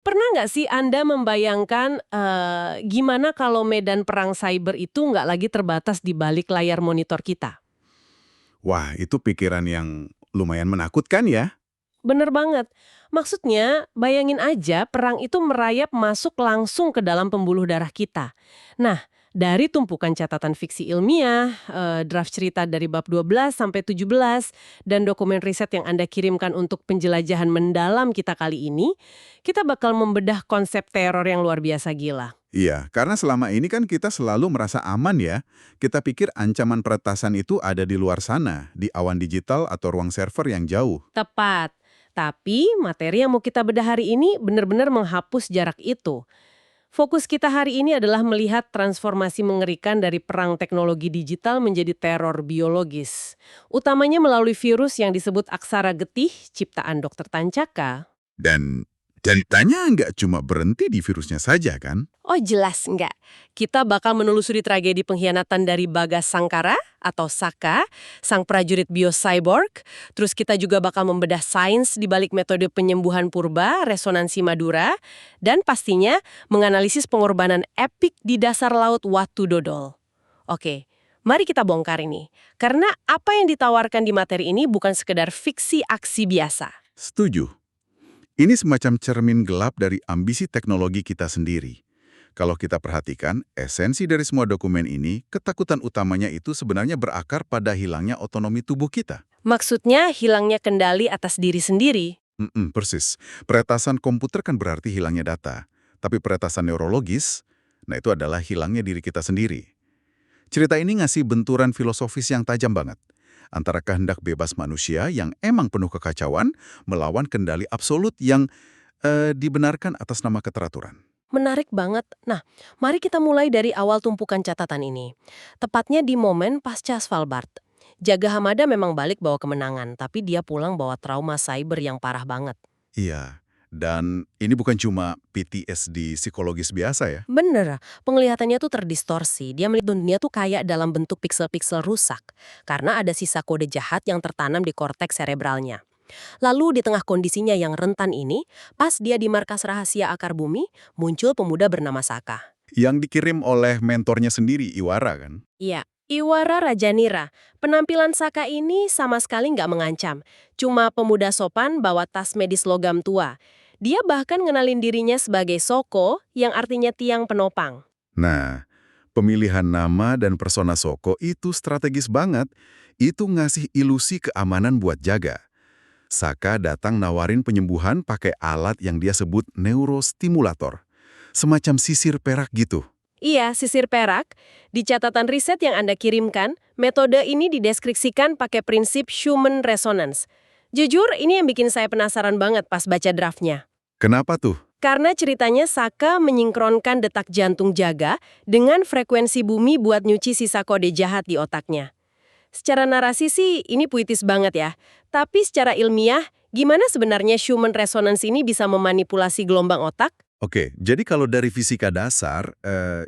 Pernah nggak sih Anda membayangkan gimana kalau medan perang cyber itu nggak lagi terbatas di balik layar monitor kita? Wah, itu pikiran yang lumayan menakutkan ya. Bener banget. Maksudnya, bayangin aja perang itu merayap masuk langsung ke dalam pembuluh darah kita. Nah, dari tumpukan catatan fiksi ilmiah, draft cerita dari bab 12 sampai 17, dan dokumen riset yang Anda kirimkan untuk penjelajahan mendalam kita kali ini, kita bakal membedah konsep teror yang luar biasa gila. Iya, karena selama ini kan kita selalu merasa aman ya. Kita pikir ancaman peretasan itu ada di luar sana, di awan digital atau ruang server yang jauh. Tepat. Tapi materi yang mau kita bedah hari ini benar-benar menghapus jarak itu. Fokus kita hari ini adalah melihat transformasi mengerikan dari perang teknologi digital menjadi teror biologis. Utamanya melalui virus yang disebut aksara getih ciptaan Dr. Tancaka. Dan ceritanya nggak cuma berhenti di virusnya saja kan? Oh jelas enggak. Kita bakal menelusuri tragedi pengkhianatan dari Bagas Sangkara atau Saka, sang prajurit biocyborg. Terus kita juga bakal membedah sains di balik metode penyembuhan purba, resonansi Madura, dan pastinya menganalisis pengorbanan epik di dasar laut Watu Dodol. Oke, mari kita bongkar ini. Karena apa yang ditawarkan di materi ini bukan sekedar fiksi aksi biasa. Setuju. Ini semacam cermin gelap dari ambisi teknologi kita sendiri. Kalau kita perhatikan, esensi dari semua dokumen ini, ketakutan utamanya itu sebenarnya berakar pada hilangnya otonomi tubuh kita. Maksudnya hilangnya kendali atas diri sendiri. Persis. Peretasan komputer kan berarti hilangnya data. Tapi peretasan neurologis, nah itu adalah hilangnya diri kita sendiri. Cerita ini ngasih benturan filosofis yang tajam banget. Antara kehendak bebas manusia yang emang penuh kekacauan, melawan kendali absolut yang dibenarkan atas nama keteraturan. Menarik banget. Nah, mari kita mulai dari awal tumpukan catatan ini. Tepatnya di momen pasca Svalbard. Jaga Hamada memang balik bawa kemenangan, tapi dia pulang bawa trauma cyber yang parah banget. Iya, dan ini bukan cuma PTSD psikologis biasa ya. Bener, penglihatannya tuh terdistorsi. Dia melihat dunia tuh kayak dalam bentuk piksel-piksel rusak. Karena ada sisa kode jahat yang tertanam di korteks serebralnya. Lalu di tengah kondisinya yang rentan ini, pas dia di markas rahasia akar bumi, muncul pemuda bernama Saka. Yang dikirim oleh mentornya sendiri, Iwara kan? Iya, Iwara Rajanira. Penampilan Saka ini sama sekali nggak mengancam. Cuma pemuda sopan bawa tas medis logam tua. Dia bahkan ngenalin dirinya sebagai Soko, yang artinya tiang penopang. Nah, pemilihan nama dan persona Soko itu strategis banget. Itu ngasih ilusi keamanan buat Jaga. Saka datang nawarin penyembuhan pakai alat yang dia sebut neurostimulator. Semacam sisir perak gitu. Iya, sisir perak. Di catatan riset yang Anda kirimkan, metode ini dideskripsikan pakai prinsip human resonance. Jujur, ini yang bikin saya penasaran banget pas baca draftnya. Kenapa tuh? Karena ceritanya Saka menyinkronkan detak jantung Jaga dengan frekuensi bumi buat nyuci sisa kode jahat di otaknya. Secara narasi sih ini puitis banget ya. Tapi secara ilmiah, gimana sebenarnya human resonance ini bisa memanipulasi gelombang otak? Oke, jadi kalau dari fisika dasar,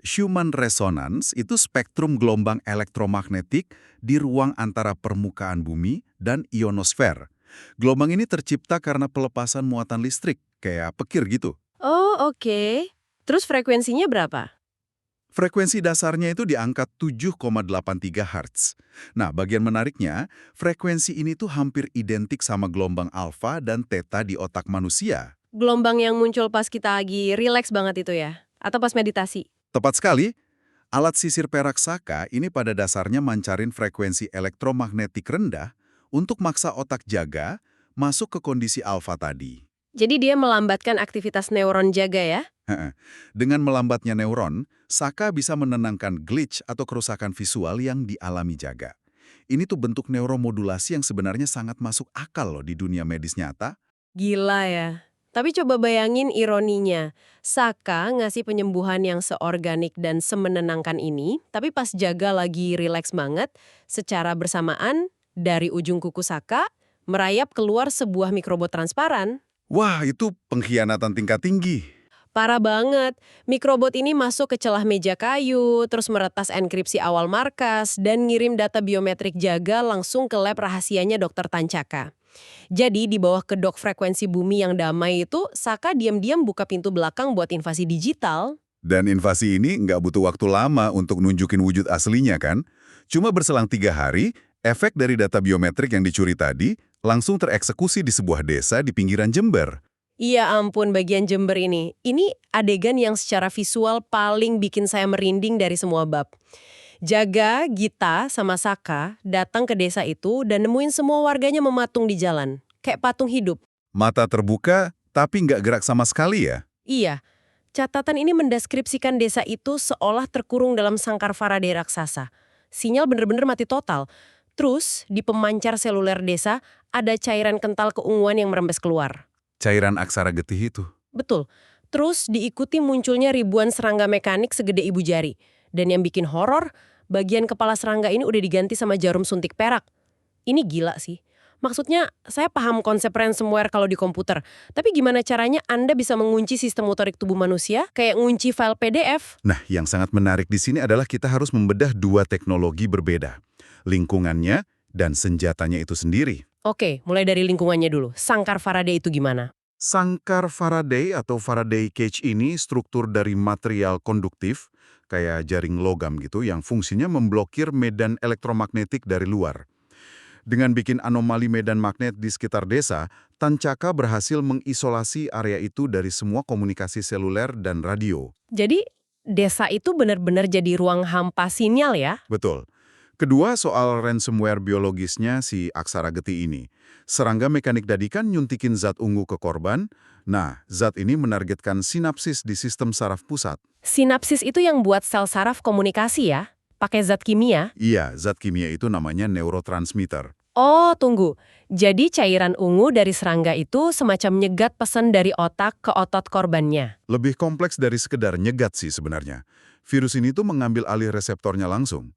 human resonance itu spektrum gelombang elektromagnetik di ruang antara permukaan bumi dan ionosfer. Gelombang ini tercipta karena pelepasan muatan listrik, kayak petir gitu. Oh, oke. Terus frekuensinya berapa? Frekuensi dasarnya itu di angka 7,83 Hz. Nah, bagian menariknya, frekuensi ini tuh hampir identik sama gelombang alfa dan theta di otak manusia. Gelombang yang muncul pas kita lagi rileks banget itu ya? Atau pas meditasi? Tepat sekali, alat sisir perak Saka ini pada dasarnya mancarin frekuensi elektromagnetik rendah untuk maksa otak Jaga masuk ke kondisi alfa tadi. Jadi dia melambatkan aktivitas neuron Jaga ya? Heeh. Dengan melambatnya neuron, Saka bisa menenangkan glitch atau kerusakan visual yang dialami Jaga. Ini tuh bentuk neuromodulasi yang sebenarnya sangat masuk akal loh di dunia medis nyata. Gila ya. Tapi coba bayangin ironinya. Saka ngasih penyembuhan yang seorganik dan semenenangkan ini, tapi pas Jaga lagi rileks banget, secara bersamaan, dari ujung kuku Saka, merayap keluar sebuah mikrobot transparan. Wah, itu pengkhianatan tingkat tinggi. Parah banget. Mikrobot ini masuk ke celah meja kayu, terus meretas enkripsi awal markas, dan ngirim data biometrik Jaga langsung ke lab rahasianya Dr. Tancaka. Jadi di bawah kedok frekuensi bumi yang damai itu, Saka diam-diam buka pintu belakang buat invasi digital. Dan invasi ini nggak butuh waktu lama untuk nunjukin wujud aslinya kan? Cuma berselang 3 hari, efek dari data biometrik yang dicuri tadi langsung tereksekusi di sebuah desa di pinggiran Jember. Iya ampun bagian Jember ini. Ini adegan yang secara visual paling bikin saya merinding dari semua bab. Jaga, Gita, sama Saka datang ke desa itu dan nemuin semua warganya mematung di jalan. Kayak patung hidup. Mata terbuka, tapi nggak gerak sama sekali ya? Iya, catatan ini mendeskripsikan desa itu seolah terkurung dalam sangkar Faraday raksasa. Sinyal bener-bener mati total. Terus, di pemancar seluler desa, ada cairan kental keunguan yang merembes keluar. Cairan aksara getih itu. Betul. Terus diikuti munculnya ribuan serangga mekanik segede ibu jari. Dan yang bikin horor, bagian kepala serangga ini udah diganti sama jarum suntik perak. Ini gila sih. Maksudnya, saya paham konsep ransomware kalau di komputer. Tapi gimana caranya Anda bisa mengunci sistem motorik tubuh manusia, kayak ngunci file PDF? Nah, yang sangat menarik di sini adalah kita harus membedah dua teknologi berbeda. Lingkungannya dan senjatanya itu sendiri. Oke, mulai dari lingkungannya dulu. Sangkar Faraday itu gimana? Sangkar Faraday atau Faraday cage ini struktur dari material konduktif, kayak jaring logam gitu, yang fungsinya memblokir medan elektromagnetik dari luar. Dengan bikin anomali medan magnet di sekitar desa, Tancaka berhasil mengisolasi area itu dari semua komunikasi seluler dan radio. Jadi, desa itu benar-benar jadi ruang hampa sinyal ya? Betul. Kedua, soal ransomware biologisnya si aksara getih ini. Serangga mekanik tadi kan nyuntikin zat ungu ke korban. Nah, zat ini menargetkan sinapsis di sistem saraf pusat. Sinapsis itu yang buat sel saraf komunikasi ya? Pakai zat kimia? Iya, zat kimia itu namanya neurotransmitter. Oh, tunggu. Jadi cairan ungu dari serangga itu semacam nyegat pesan dari otak ke otot korbannya. Lebih kompleks dari sekedar nyegat sih sebenarnya. Virus ini tuh mengambil alih reseptornya langsung.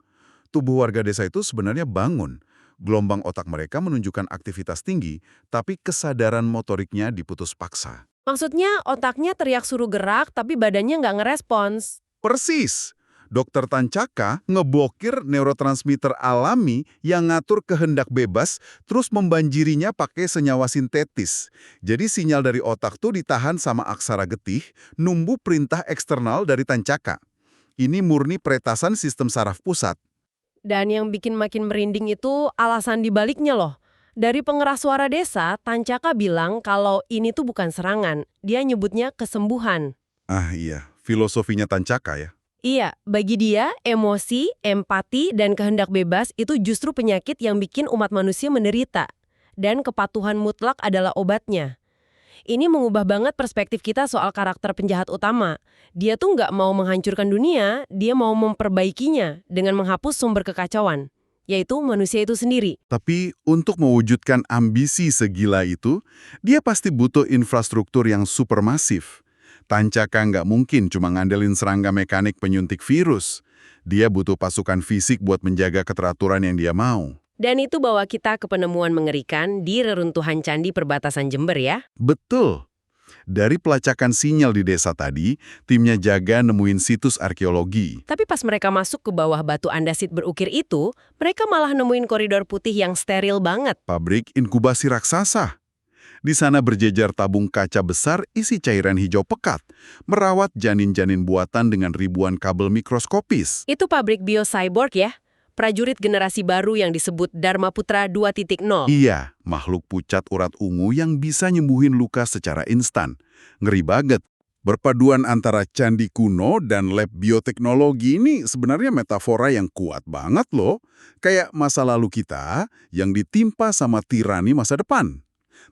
Tubuh warga desa itu sebenarnya bangun. Gelombang otak mereka menunjukkan aktivitas tinggi, tapi kesadaran motoriknya diputus paksa. Maksudnya otaknya teriak suruh gerak, tapi badannya nggak ngerespons. Persis! Dokter Tancaka ngeblokir neurotransmitter alami yang ngatur kehendak bebas, terus membanjirinya pakai senyawa sintetis. Jadi sinyal dari otak tuh ditahan sama aksara getih, numbu perintah eksternal dari Tancaka. Ini murni peretasan sistem saraf pusat. Dan yang bikin makin merinding itu alasan dibaliknya loh. Dari pengeras suara desa, Tancaka bilang kalau ini tuh bukan serangan. Dia nyebutnya kesembuhan. Ah iya, filosofinya Tancaka ya. Iya, bagi dia, emosi, empati, dan kehendak bebas itu justru penyakit yang bikin umat manusia menderita. Dan kepatuhan mutlak adalah obatnya. Ini mengubah banget perspektif kita soal karakter penjahat utama. Dia tuh nggak mau menghancurkan dunia, dia mau memperbaikinya dengan menghapus sumber kekacauan, yaitu manusia itu sendiri. Tapi untuk mewujudkan ambisi segila itu, dia pasti butuh infrastruktur yang supermasif. Tancaka nggak mungkin cuma ngandelin serangga mekanik penyuntik virus. Dia butuh pasukan fisik buat menjaga keteraturan yang dia mau. Dan itu bawa kita ke penemuan mengerikan di reruntuhan candi perbatasan Jember ya. Betul. Dari pelacakan sinyal di desa tadi, timnya Jaga nemuin situs arkeologi. Tapi pas mereka masuk ke bawah batu andasit berukir itu, mereka malah nemuin koridor putih yang steril banget. Pabrik inkubasi raksasa. Di sana berjejer tabung kaca besar isi cairan hijau pekat, merawat janin-janin buatan dengan ribuan kabel mikroskopis. Itu pabrik biocyborg ya. Prajurit generasi baru yang disebut Dharma Putra 2.0. Iya, makhluk pucat urat ungu yang bisa nyembuhin luka secara instan. Ngeri banget. Berpaduan antara candi kuno dan lab bioteknologi ini sebenarnya metafora yang kuat banget loh. Kayak masa lalu kita yang ditimpa sama tirani masa depan.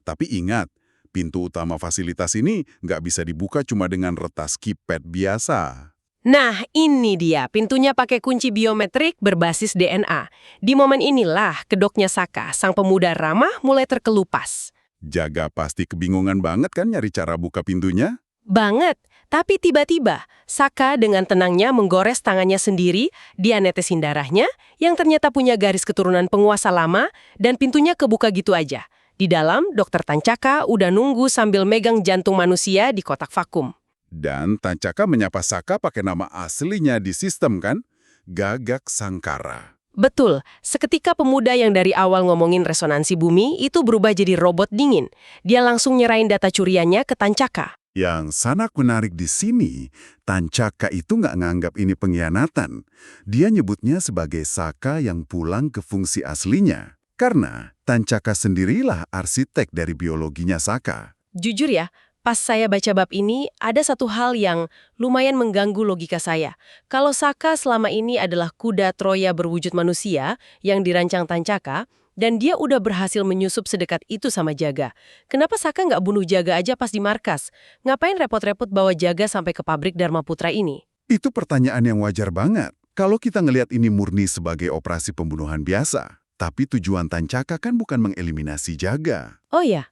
Tapi ingat, pintu utama fasilitas ini nggak bisa dibuka cuma dengan retas keypad biasa. Nah, ini dia. Pintunya pakai kunci biometrik berbasis DNA. Di momen inilah kedoknya Saka, sang pemuda ramah, mulai terkelupas. Jaga pasti kebingungan banget kan nyari cara buka pintunya? Banget. Tapi tiba-tiba, Saka dengan tenangnya menggores tangannya sendiri, dia netesin darahnya, yang ternyata punya garis keturunan penguasa lama, dan pintunya kebuka gitu aja. Di dalam, Dokter Tancaka udah nunggu sambil megang jantung manusia di kotak vakum. Dan Tancaka menyapa Saka pakai nama aslinya di sistem kan? Gagak Sangkara. Betul, seketika pemuda yang dari awal ngomongin resonansi bumi itu berubah jadi robot dingin. Dia langsung nyerahin data curiannya ke Tancaka. Yang sangat menarik di sini, Tancaka itu nggak nganggap ini pengkhianatan. Dia nyebutnya sebagai Saka yang pulang ke fungsi aslinya. Karena Tancaka sendirilah arsitek dari biologinya Saka. Jujur ya, pas saya baca bab ini, ada satu hal yang lumayan mengganggu logika saya. Kalau Saka selama ini adalah kuda Troya berwujud manusia yang dirancang Tancaka, dan dia udah berhasil menyusup sedekat itu sama Jaga. Kenapa Saka nggak bunuh Jaga aja pas di markas? Ngapain repot-repot bawa Jaga sampai ke pabrik Dharma Putra ini? Itu pertanyaan yang wajar banget. Kalau kita ngelihat ini murni sebagai operasi pembunuhan biasa. Tapi tujuan Tancaka kan bukan mengeliminasi Jaga. Oh ya,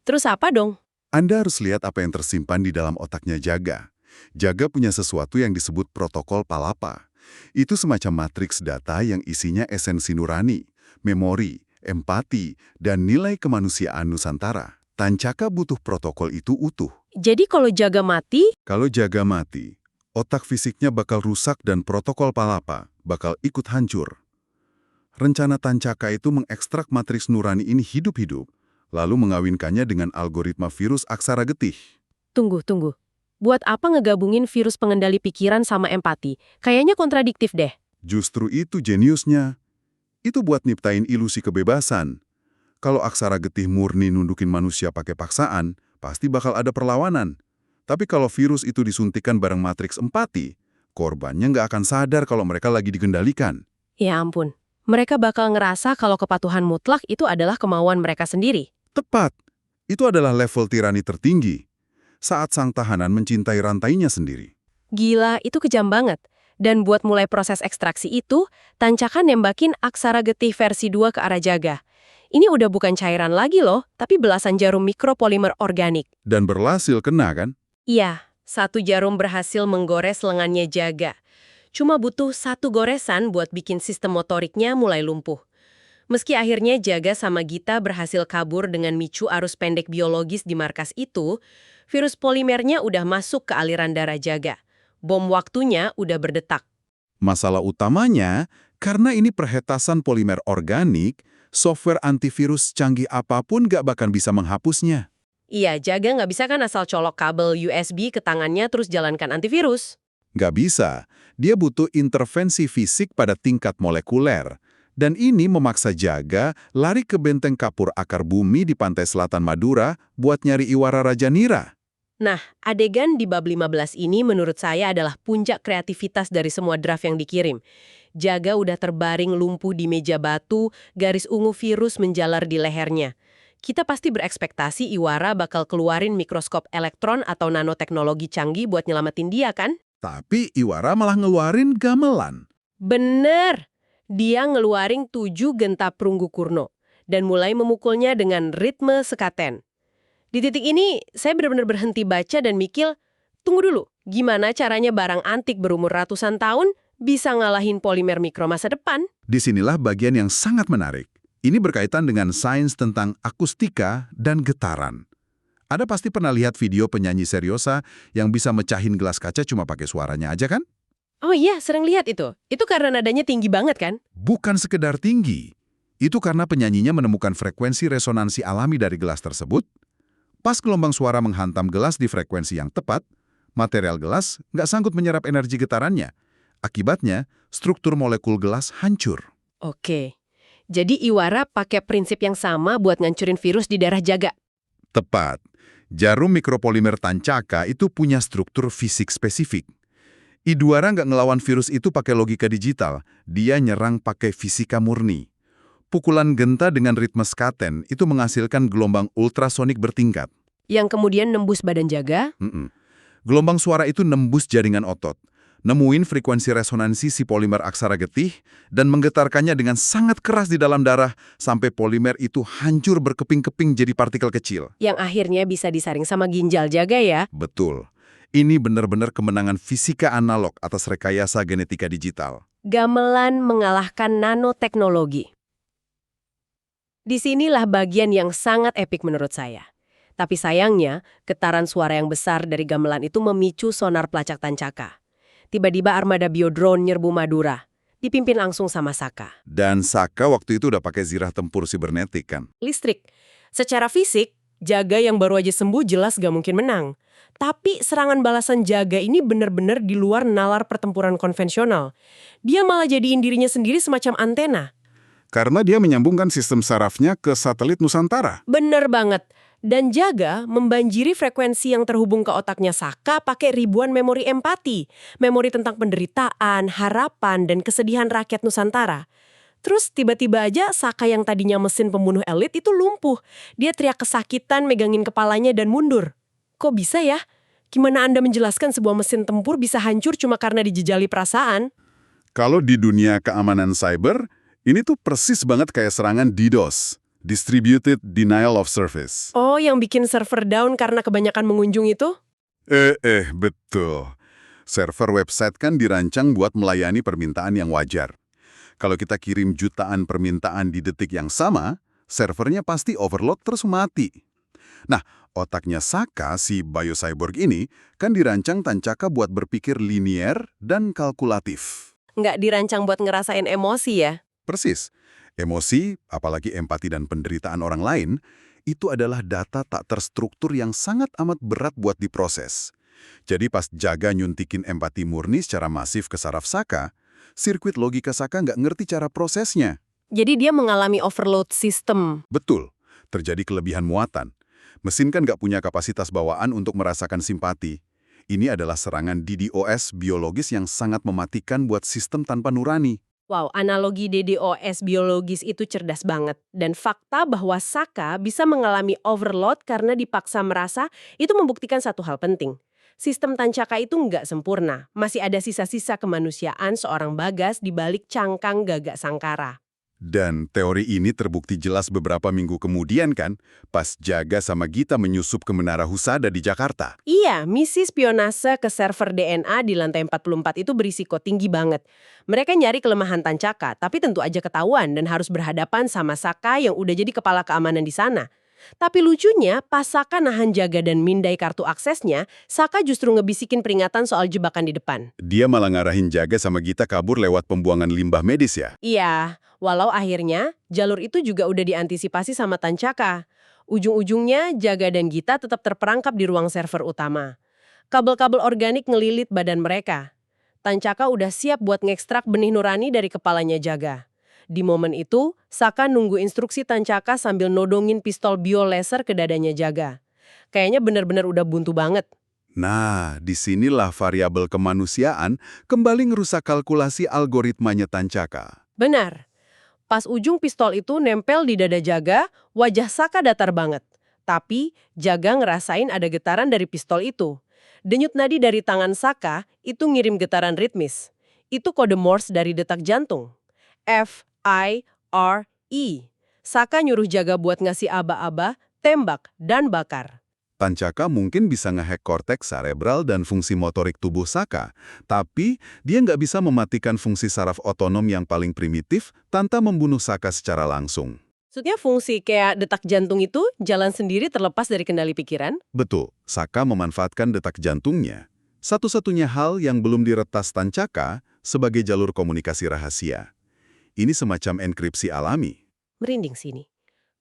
terus apa dong? Anda harus lihat apa yang tersimpan di dalam otaknya Jaga. Jaga punya sesuatu yang disebut protokol Palapa. Itu semacam matriks data yang isinya esensi nurani, memori, empati, dan nilai kemanusiaan Nusantara. Tancaka butuh protokol itu utuh. Jadi kalau Jaga mati, Kalau Jaga mati, otak fisiknya bakal rusak dan protokol Palapa bakal ikut hancur. Rencana Tancaka itu mengekstrak matriks nurani ini hidup-hidup, lalu mengawinkannya dengan algoritma virus aksara getih. tunggu. Buat apa ngegabungin virus pengendali pikiran sama empati? Kayaknya kontradiktif deh. Justru itu jeniusnya. Itu buat niptain ilusi kebebasan. Kalau aksara getih murni nundukin manusia pakai paksaan, pasti bakal ada perlawanan. Tapi kalau virus itu disuntikan bareng matriks empati, korbannya nggak akan sadar kalau mereka lagi dikendalikan. Ya ampun, mereka bakal ngerasa kalau kepatuhan mutlak itu adalah kemauan mereka sendiri. Tepat. Itu adalah level tirani tertinggi. Saat sang tahanan mencintai rantainya sendiri. Gila, itu kejam banget. Dan buat mulai proses ekstraksi itu, Tancaka nembakin aksara getih versi 2 ke arah Jaga. Ini udah bukan cairan lagi loh, tapi belasan jarum mikropolimer organik. Dan berhasil kena kan? Iya, satu jarum berhasil menggores lengannya Jaga. Cuma butuh satu goresan buat bikin sistem motoriknya mulai lumpuh. Meski akhirnya Jaga sama Gita berhasil kabur dengan micu arus pendek biologis di markas itu, virus polimernya udah masuk ke aliran darah Jaga. Bom waktunya udah berdetak. Masalah utamanya, karena ini perhetasan polimer organik, software antivirus canggih apapun nggak bakal bisa menghapusnya. Iya, Jaga nggak bisa kan asal colok kabel USB ke tangannya terus jalankan antivirus. Nggak bisa. Dia butuh intervensi fisik pada tingkat molekuler. Dan ini memaksa Jaga lari ke benteng kapur akar bumi di pantai selatan Madura buat nyari Iwara Raja Nira. Nah, adegan di bab 15 ini menurut saya adalah puncak kreativitas dari semua draft yang dikirim. Jaga udah terbaring lumpuh di meja batu, garis ungu virus menjalar di lehernya. Kita pasti berekspektasi Iwara bakal keluarin mikroskop elektron atau nanoteknologi canggih buat nyelamatin dia kan? Tapi Iwara malah ngeluarin gamelan. Bener! Dia ngeluarin 7 genta perunggu kurno dan mulai memukulnya dengan ritme sekaten. Di titik ini, saya benar-benar berhenti baca dan mikir, tunggu dulu, gimana caranya barang antik berumur ratusan tahun bisa ngalahin polimer mikro masa depan? Disinilah bagian yang sangat menarik. Ini berkaitan dengan sains tentang akustika dan getaran. Anda pasti pernah lihat video penyanyi seriosa yang bisa mecahin gelas kaca cuma pakai suaranya aja kan? Oh iya, sering lihat itu. Itu karena nadanya tinggi banget kan? Bukan sekedar tinggi. Itu karena penyanyinya menemukan frekuensi resonansi alami dari gelas tersebut. Pas gelombang suara menghantam gelas di frekuensi yang tepat, material gelas nggak sanggup menyerap energi getarannya. Akibatnya, struktur molekul gelas hancur. Oke. Jadi Iwara pakai prinsip yang sama buat ngancurin virus di darah Jaga. Tepat. Jarum mikropolimer Tancaka itu punya struktur fisik spesifik. Iwara nggak ngelawan virus itu pakai logika digital, dia nyerang pakai fisika murni. Pukulan genta dengan ritme skaten itu menghasilkan gelombang ultrasonik bertingkat. Yang kemudian nembus badan Jaga. Gelombang suara itu nembus jaringan otot, nemuin frekuensi resonansi si polimer aksara getih, dan menggetarkannya dengan sangat keras di dalam darah sampai polimer itu hancur berkeping-keping jadi partikel kecil. Yang akhirnya bisa disaring sama ginjal Jaga ya. Betul. Ini benar-benar kemenangan fisika analog atas rekayasa genetika digital. Gamelan mengalahkan nanoteknologi. Disinilah bagian yang sangat epik menurut saya. Tapi sayangnya, getaran suara yang besar dari gamelan itu memicu sonar pelacak Tancaka. Tiba-tiba armada biodrone nyerbu Madura. dipimpin langsung sama Saka. Dan Saka waktu itu udah pakai zirah tempur sibernetik kan? Listrik. Secara fisik, Jaga yang baru aja sembuh jelas gak mungkin menang. Tapi serangan balasan Jaga ini benar-benar di luar nalar pertempuran konvensional. Dia malah jadiin dirinya sendiri semacam antena. Karena dia menyambungkan sistem sarafnya ke satelit Nusantara. Bener banget. Dan Jaga membanjiri frekuensi yang terhubung ke otaknya Saka pakai ribuan memori empati. Memori tentang penderitaan, harapan, dan kesedihan rakyat Nusantara. Terus tiba-tiba aja Saka yang tadinya mesin pembunuh elit itu lumpuh. Dia teriak kesakitan, megangin kepalanya dan mundur. Kok bisa ya? Gimana Anda menjelaskan sebuah mesin tempur bisa hancur cuma karena dijejali perasaan? Kalau di dunia keamanan cyber, ini tuh persis banget kayak serangan DDoS. Distributed Denial of Service. Oh, yang bikin server down karena kebanyakan mengunjung itu? Betul. Server website kan dirancang buat melayani permintaan yang wajar. Kalau kita kirim jutaan permintaan di detik yang sama, servernya pasti overload terus mati. Nah, otaknya Saka, si biocyborg ini, kan dirancang Tancaka buat berpikir linier dan kalkulatif. Nggak dirancang buat ngerasain emosi ya? Persis. Emosi, apalagi empati dan penderitaan orang lain, itu adalah data tak terstruktur yang sangat amat berat buat diproses. Jadi pas Jaga nyuntikin empati murni secara masif ke saraf Saka, sirkuit logika Saka nggak ngerti cara prosesnya. Jadi dia mengalami overload sistem. Betul, terjadi kelebihan muatan. Mesin kan nggak punya kapasitas bawaan untuk merasakan simpati. Ini adalah serangan DDoS biologis yang sangat mematikan buat sistem tanpa nurani. Wow, analogi DDoS biologis itu cerdas banget. Dan fakta bahwa Saka bisa mengalami overload karena dipaksa merasa itu membuktikan satu hal penting. Sistem Tancaka itu nggak sempurna. Masih ada sisa-sisa kemanusiaan seorang Bagas di balik cangkang Gagak Sangkara. Dan teori ini terbukti jelas beberapa minggu kemudian kan, pas Jaga sama Gita menyusup ke Menara Husada di Jakarta. Iya, misi spionase ke server DNA di lantai 44 itu berisiko tinggi banget. Mereka nyari kelemahan Tancaka, tapi tentu aja ketahuan dan harus berhadapan sama Saka yang udah jadi kepala keamanan di sana. Tapi lucunya, pas Saka nahan Jaga dan mindai kartu aksesnya, Saka justru ngebisikin peringatan soal jebakan di depan. Dia malah ngarahin Jaga sama Gita kabur lewat pembuangan limbah medis ya? Iya, walau akhirnya jalur itu juga udah diantisipasi sama Tancaka. Ujung-ujungnya Jaga dan Gita tetap terperangkap di ruang server utama. Kabel-kabel organik ngelilit badan mereka. Tancaka udah siap buat ngekstrak benih nurani dari kepalanya Jaga. Di momen itu, Saka nunggu instruksi Tancaka sambil nodongin pistol biolaser ke dadanya Jaga. Kayaknya benar-benar udah buntu banget. Nah, disinilah variabel kemanusiaan kembali ngerusak kalkulasi algoritmanya Tancaka. Benar. Pas ujung pistol itu nempel di dada Jaga, wajah Saka datar banget. Tapi, Jaga ngerasain ada getaran dari pistol itu. Denyut nadi dari tangan Saka itu ngirim getaran ritmis. Itu kode Morse dari detak jantung. F-I-R-E. Saka nyuruh Jaga buat ngasih aba-aba, tembak, dan bakar. Tancaka mungkin bisa ngehack korteks cerebral dan fungsi motorik tubuh Saka, tapi dia nggak bisa mematikan fungsi saraf otonom yang paling primitif tanpa membunuh Saka secara langsung. Maksudnya fungsi kayak detak jantung itu jalan sendiri terlepas dari kendali pikiran? Betul, Saka memanfaatkan detak jantungnya. Satu-satunya hal yang belum diretas Tancaka sebagai jalur komunikasi rahasia. Ini semacam enkripsi alami. Merinding sini.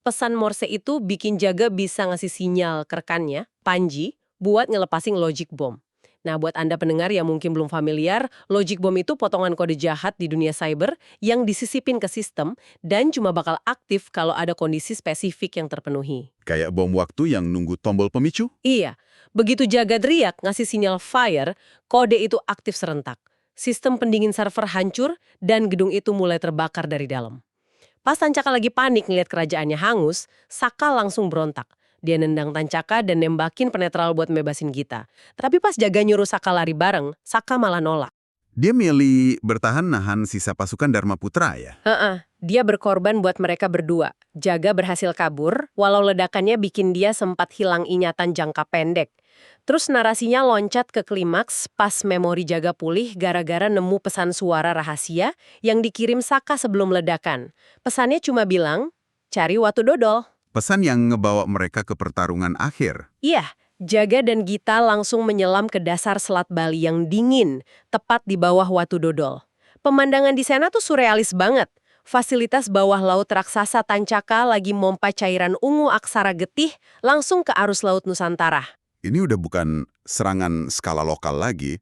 Pesan Morse itu bikin Jaga bisa ngasih sinyal ke rekannya, Panji, buat ngelepasin logic bomb. Nah, buat Anda pendengar yang mungkin belum familiar, logic bomb itu potongan kode jahat di dunia cyber yang disisipin ke sistem dan cuma bakal aktif kalau ada kondisi spesifik yang terpenuhi. Kayak bom waktu yang nunggu tombol pemicu? Iya, begitu Jaga teriak ngasih sinyal fire, kode itu aktif serentak. Sistem pendingin server hancur dan gedung itu mulai terbakar dari dalam. Pas Tancaka lagi panik ngeliat kerajaannya hangus, Saka langsung berontak. Dia nendang Tancaka dan nembakin penetral buat mebebasin Gita. Tapi pas Jaga nyuruh Saka lari bareng, Saka malah nolak. Dia milih bertahan nahan sisa pasukan Dharma Putra ya? Dia berkorban buat mereka berdua. Jaga berhasil kabur, walau ledakannya bikin dia sempat hilang ingatan jangka pendek. Terus narasinya loncat ke klimaks pas memori Jaga pulih gara-gara nemu pesan suara rahasia yang dikirim Saka sebelum ledakan. Pesannya cuma bilang, cari Watu Dodol. Pesan yang ngebawa mereka ke pertarungan akhir. Iya, Jaga dan Gita langsung menyelam ke dasar Selat Bali yang dingin, tepat di bawah Watu Dodol. Pemandangan di sana tuh surrealis banget. Fasilitas bawah laut raksasa Tancaka lagi mompa cairan ungu aksara getih langsung ke arus laut Nusantara. Ini udah bukan serangan skala lokal lagi.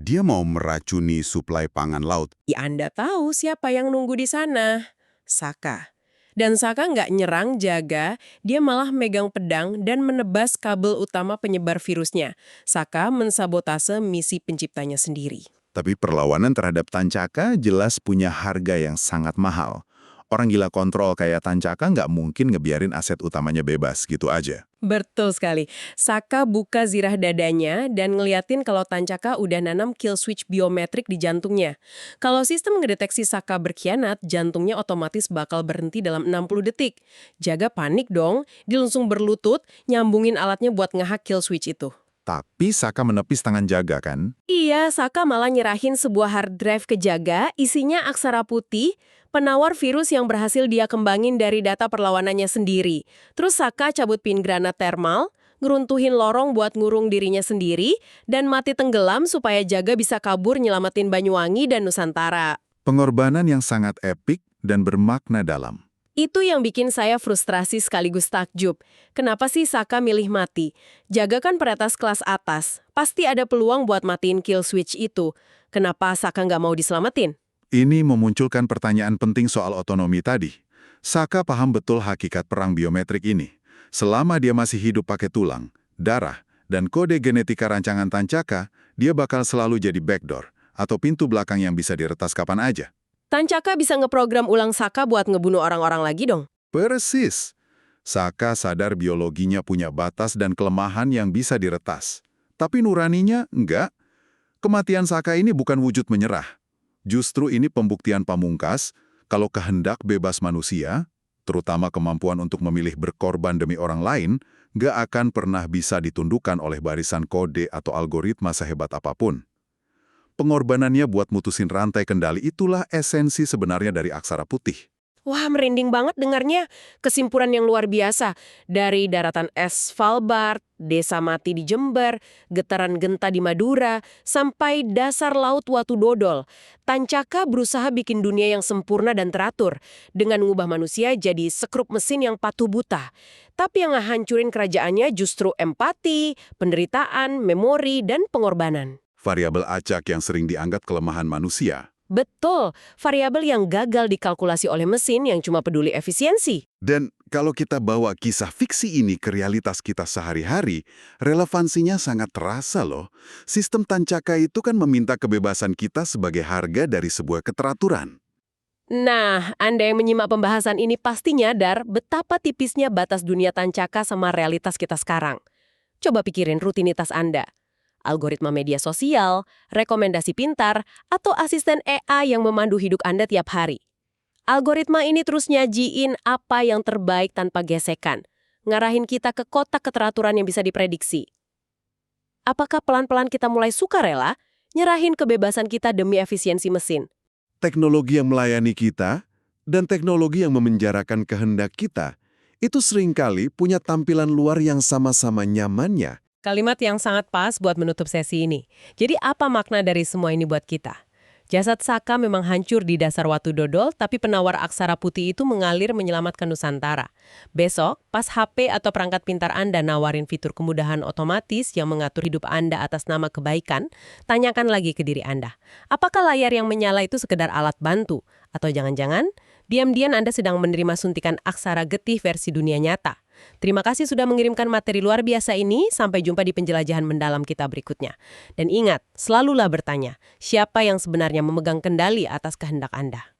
Dia mau meracuni suplai pangan laut. Ya Anda tahu siapa yang nunggu di sana? Saka. Dan Saka nggak nyerang Jaga, dia malah megang pedang dan menebas kabel utama penyebar virusnya. Saka mensabotase misi penciptanya sendiri. Tapi perlawanan terhadap Tancaka jelas punya harga yang sangat mahal. Orang gila kontrol kayak Tancaka nggak mungkin ngebiarin aset utamanya bebas gitu aja. Betul sekali. Saka buka zirah dadanya dan ngeliatin kalau Tancaka udah nanam kill switch biometrik di jantungnya. Kalau sistem ngedeteksi Saka berkhianat, jantungnya otomatis bakal berhenti dalam 60 detik. Jaga panik dong, dia langsung berlutut, nyambungin alatnya buat ngehack kill switch itu. Tapi Saka menepis tangan Jaga kan? Iya, Saka malah nyerahin sebuah hard drive ke Jaga, isinya aksara putih, penawar virus yang berhasil dia kembangin dari data perlawanannya sendiri. Terus Saka cabut pin granat thermal, ngeruntuhin lorong buat ngurung dirinya sendiri, dan mati tenggelam supaya Jaga bisa kabur nyelamatin Banyuwangi dan Nusantara. Pengorbanan yang sangat epik dan bermakna dalam. Itu yang bikin saya frustrasi sekaligus takjub. Kenapa sih Saka milih mati? Jaga kan peretas kelas atas. Pasti ada peluang buat matiin kill switch itu. Kenapa Saka nggak mau diselamatin? Ini memunculkan pertanyaan penting soal otonomi tadi. Saka paham betul hakikat perang biometrik ini. Selama dia masih hidup pakai tulang, darah, dan kode genetika rancangan Tancaka, dia bakal selalu jadi backdoor atau pintu belakang yang bisa diretas kapan aja. Tancaka bisa ngeprogram ulang Saka buat ngebunuh orang-orang lagi dong? Persis. Saka sadar biologinya punya batas dan kelemahan yang bisa diretas. Tapi nuraninya enggak. Kematian Saka ini bukan wujud menyerah. Justru ini pembuktian pamungkas kalau kehendak bebas manusia, terutama kemampuan untuk memilih berkorban demi orang lain, nggak akan pernah bisa ditundukkan oleh barisan kode atau algoritma sehebat apapun. Pengorbanannya buat mutusin rantai kendali itulah esensi sebenarnya dari aksara putih. Wah, merinding banget dengarnya. Kesimpulan yang luar biasa. Dari daratan es Svalbard, desa mati di Jember, getaran genta di Madura, sampai dasar laut Watu Dodol. Tancaka berusaha bikin dunia yang sempurna dan teratur, dengan mengubah manusia jadi sekrup mesin yang patuh buta. Tapi yang ngehancurin kerajaannya justru empati, penderitaan, memori, dan pengorbanan. Variabel acak yang sering dianggap kelemahan manusia. Betul, variabel yang gagal dikalkulasi oleh mesin yang cuma peduli efisiensi. Dan kalau kita bawa kisah fiksi ini ke realitas kita sehari-hari, relevansinya sangat terasa loh. Sistem Tancaka itu kan meminta kebebasan kita sebagai harga dari sebuah keteraturan. Nah, Anda yang menyimak pembahasan ini pasti nyadar betapa tipisnya batas dunia Tancaka sama realitas kita sekarang. Coba pikirin rutinitas Anda. Algoritma media sosial, rekomendasi pintar, atau asisten AI yang memandu hidup Anda tiap hari. Algoritma ini terus nyajiin apa yang terbaik tanpa gesekan, ngarahin kita ke kotak keteraturan yang bisa diprediksi. Apakah pelan-pelan kita mulai sukarela, nyerahin kebebasan kita demi efisiensi mesin? Teknologi yang melayani kita dan teknologi yang memenjarakan kehendak kita, itu seringkali punya tampilan luar yang sama-sama nyamannya. Kalimat yang sangat pas buat menutup sesi ini. Jadi apa makna dari semua ini buat kita? Jasad Saka memang hancur di dasar Watu Dodol, tapi penawar aksara putih itu mengalir menyelamatkan Nusantara. Besok, pas HP atau perangkat pintar Anda nawarin fitur kemudahan otomatis yang mengatur hidup Anda atas nama kebaikan, tanyakan lagi ke diri Anda. Apakah layar yang menyala itu sekedar alat bantu? Atau jangan-jangan, diam-diam Anda sedang menerima suntikan aksara getih versi dunia nyata? Terima kasih sudah mengirimkan materi luar biasa ini. Sampai jumpa di penjelajahan mendalam kita berikutnya. Dan ingat, selalulah bertanya, siapa yang sebenarnya memegang kendali atas kehendak Anda?